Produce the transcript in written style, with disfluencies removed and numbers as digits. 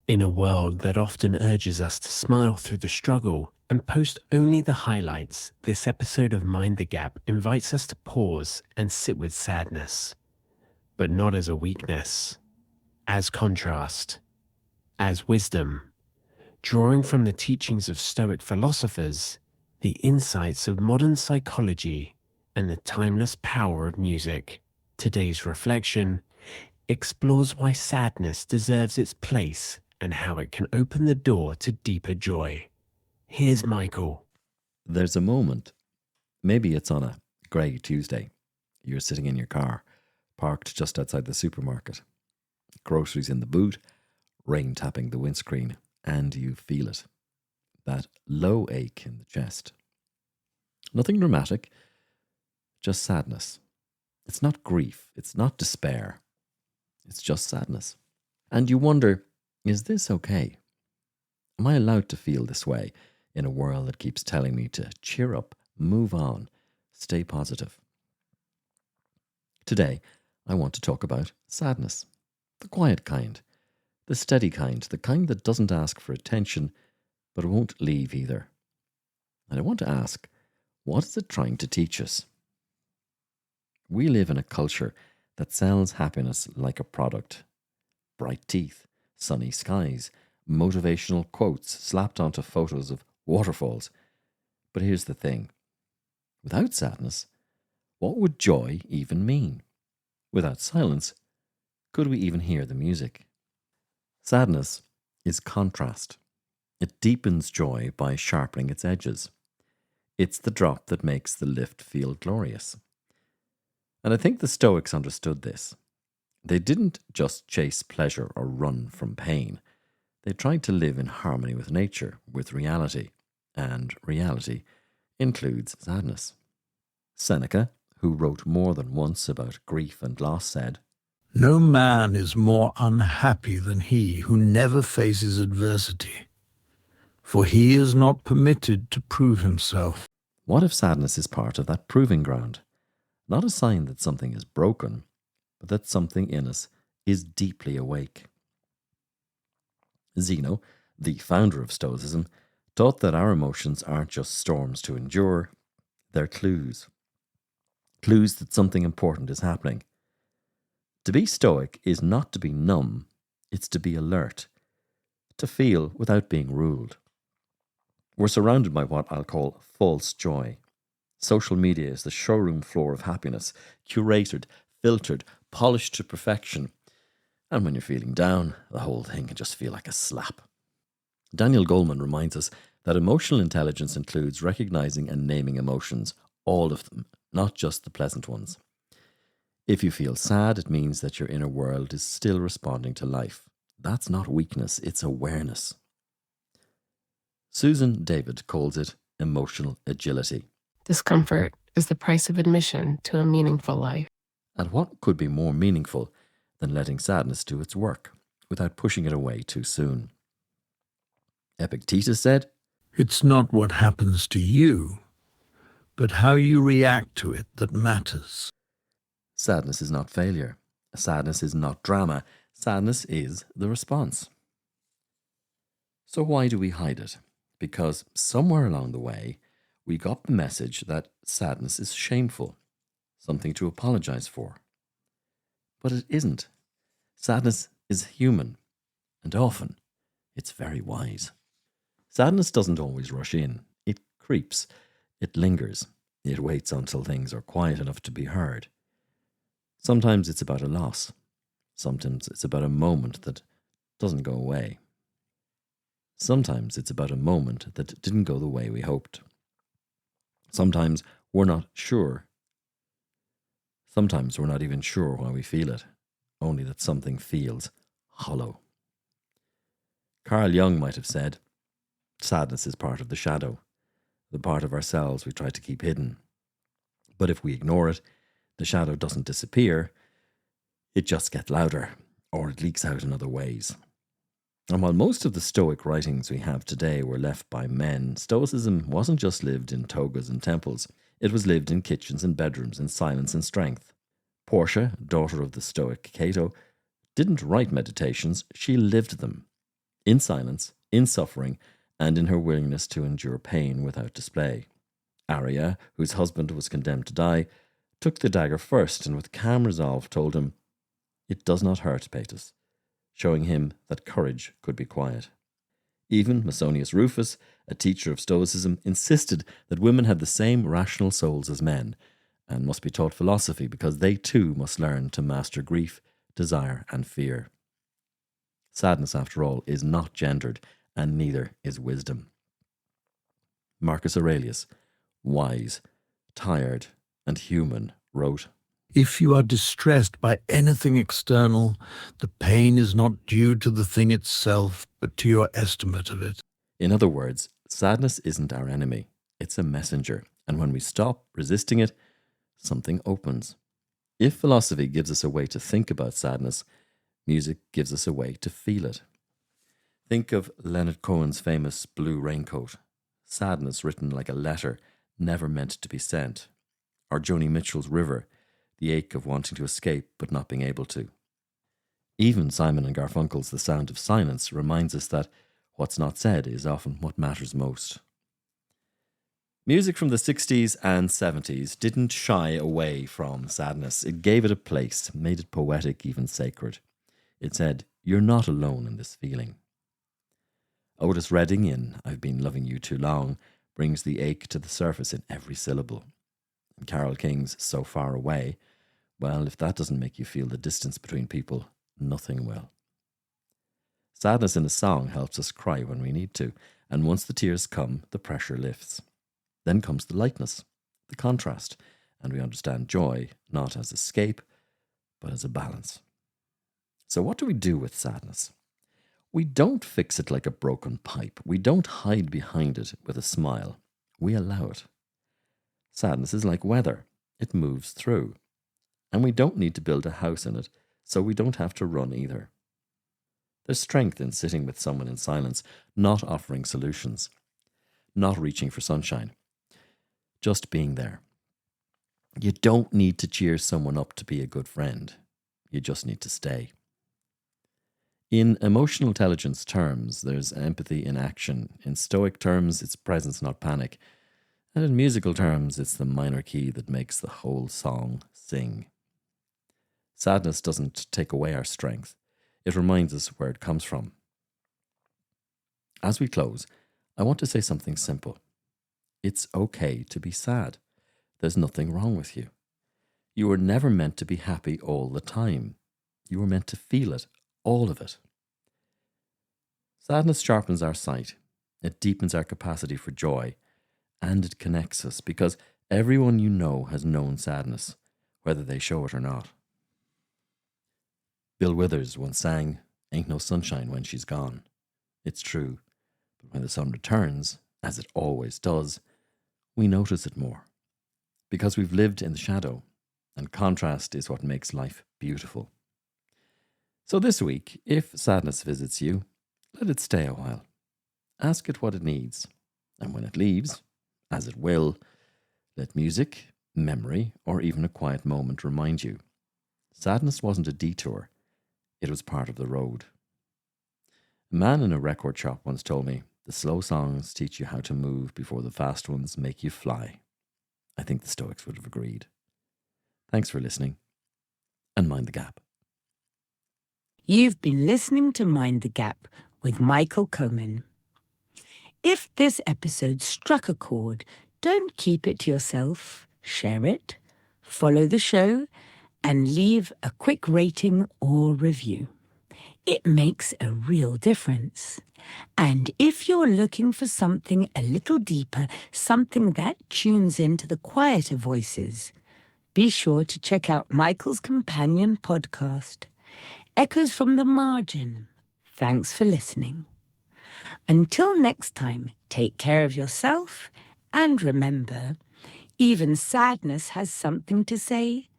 In a world that often urges us to smile through the struggle and post only the highlights, this episode of Mind the Gap invites us to pause and sit with sadness, but not as a weakness, as contrast, as wisdom, drawing from the teachings of Stoic philosophers, the insights of modern psychology, and the timeless power of music. Today's reflection explores why sadness deserves its place and how it can open the door to deeper joy. Here's Michael. There's a moment, maybe it's on a grey Tuesday. You're sitting in your car, parked just outside the supermarket. Groceries in the boot, rain tapping the windscreen, and you feel it. That low ache in the chest. Nothing dramatic, just sadness. It's not grief, it's not despair. It's just sadness. And you wonder, is this okay? Am I allowed to feel this way in a world that keeps telling me to cheer up, move on, stay positive? Today, I want to talk about sadness. The quiet kind, the steady kind, the kind that doesn't ask for attention, but won't leave either. And I want to ask, what is it trying to teach us? We live in a culture that sells happiness like a product. Bright teeth, sunny skies, motivational quotes slapped onto photos of waterfalls. But here's the thing. Without sadness, what would joy even mean? Without silence, could we even hear the music? Sadness is contrast. It deepens joy by sharpening its edges. It's the drop that makes the lift feel glorious. And I think the Stoics understood this. They didn't just chase pleasure or run from pain. They tried to live in harmony with nature, with reality. And reality includes sadness. Seneca, who wrote more than once about grief and loss, said, "No man is more unhappy than he who never faces adversity, for he is not permitted to prove himself." What if sadness is part of that proving ground? Not a sign that something is broken, but that something in us is deeply awake. Zeno, the founder of Stoicism, taught that our emotions aren't just storms to endure, they're clues. Clues that something important is happening. To be Stoic is not to be numb, it's to be alert, to feel without being ruled. We're surrounded by what I'll call false joy. Social media is the showroom floor of happiness, curated, filtered, polished to perfection. And when you're feeling down, the whole thing can just feel like a slap. Daniel Goleman reminds us that emotional intelligence includes recognizing and naming emotions, all of them, not just the pleasant ones. If you feel sad, it means that your inner world is still responding to life. That's not weakness, it's awareness. Susan David calls it emotional agility. Discomfort is the price of admission to a meaningful life. And what could be more meaningful than letting sadness do its work without pushing it away too soon? Epictetus said, "It's not what happens to you, but how you react to it that matters." sadness is not failure. Sadness is not drama. Sadness is the response. So why do we hide it? Because somewhere along the way, we got the message that sadness is shameful, something to apologize for. But it isn't. Sadness is human, and often it's very wise. Sadness doesn't always rush in. It creeps. It lingers. It waits until things are quiet enough to be heard. Sometimes it's about a loss. Sometimes it's about a moment that doesn't go away. Sometimes it's about a moment that didn't go the way we hoped. Sometimes we're not sure. Sometimes we're not even sure why we feel it, only that something feels hollow. Carl Jung might have said, sadness is part of the shadow, the part of ourselves we try to keep hidden. But if we ignore it, the shadow doesn't disappear, it just gets louder, or it leaks out in other ways. And while most of the Stoic writings we have today were left by men, Stoicism wasn't just lived in togas and temples. It was lived in kitchens and bedrooms in silence and strength. Portia, daughter of the Stoic Cato, didn't write meditations, she lived them. in silence, in suffering, and in her willingness to endure pain without display. Arya, whose husband was condemned to die, took the dagger first and with calm resolve told him, "It does not hurt, Paetus," showing him that courage could be quiet. Even Musonius Rufus, a teacher of Stoicism, insisted that women had the same rational souls as men and must be taught philosophy because they too must learn to master grief, desire, and fear. Sadness, after all, is not gendered, and neither is wisdom. Marcus Aurelius, wise, tired, and human, wrote, If you are distressed by anything external, the pain is not due to the thing itself, but to your estimate of it. In other words, sadness isn't our enemy, it's a messenger, and when we stop resisting it, something opens. If philosophy gives us a way to think about sadness, music gives us a way to feel it. Think of Leonard Cohen's famous Blue Raincoat, sadness written like a letter never meant to be sent, or Joni Mitchell's River, the ache of wanting to escape but not being able to. Even Simon and Garfunkel's The Sound of Silence reminds us that what's not said is often what matters most. Music from the 60s and 70s didn't shy away from sadness. It gave it a place, made it poetic, even sacred. It said, "You're not alone in this feeling." Otis Redding in I've Been Loving You Too Long brings the ache to the surface in every syllable. And Carole King's So Far Away, well, if that doesn't make you feel the distance between people, nothing will. Sadness in a song helps us cry when we need to, and once the tears come, the pressure lifts. Then comes the lightness, the contrast, and we understand joy not as escape, but as a balance. So what do we do with sadness? We don't fix it like a broken pipe. We don't hide behind it with a smile. We allow it. Sadness is like weather. It moves through. And we don't need to build a house in it, so we don't have to run either. There's strength in sitting with someone in silence, not offering solutions, not reaching for sunshine, just being there. You don't need to cheer someone up to be a good friend. You just need to stay. In emotional intelligence terms, there's empathy in action. In Stoic terms, it's presence, not panic. And in musical terms, it's the minor key that makes the whole song sing. Sadness doesn't take away our strength. It reminds us where it comes from. As we close, I want to say something simple. It's okay to be sad. There's nothing wrong with you. You were never meant to be happy all the time. You were meant to feel it, all of it. Sadness sharpens our sight. It deepens our capacity for joy. And it connects us because everyone you know has known sadness, whether they show it or not. Bill Withers once sang, "Ain't no sunshine when she's gone." It's true, but when the sun returns, as it always does, we notice it more. Because we've lived in the shadow, and contrast is what makes life beautiful. So this week, if sadness visits you, let it stay a while. Ask it what it needs, and when it leaves, as it will, let music, memory, or even a quiet moment remind you. Sadness wasn't a detour, it was part of the road. A man in a record shop once told me, the slow songs teach you how to move before the fast ones make you fly. I think the Stoics would have agreed. Thanks for listening, and mind the gap. You've been listening to Mind the Gap with Michael Comyn. If this episode struck a chord, don't keep it to yourself. Share it, follow the show, and leave a quick rating or review. It makes a real difference. And if you're looking for something a little deeper, something that tunes into the quieter voices, be sure to check out Michael's companion podcast, Echoes from the Margin. Thanks for listening. Until next time, take care of yourself and remember, even sadness has something to say.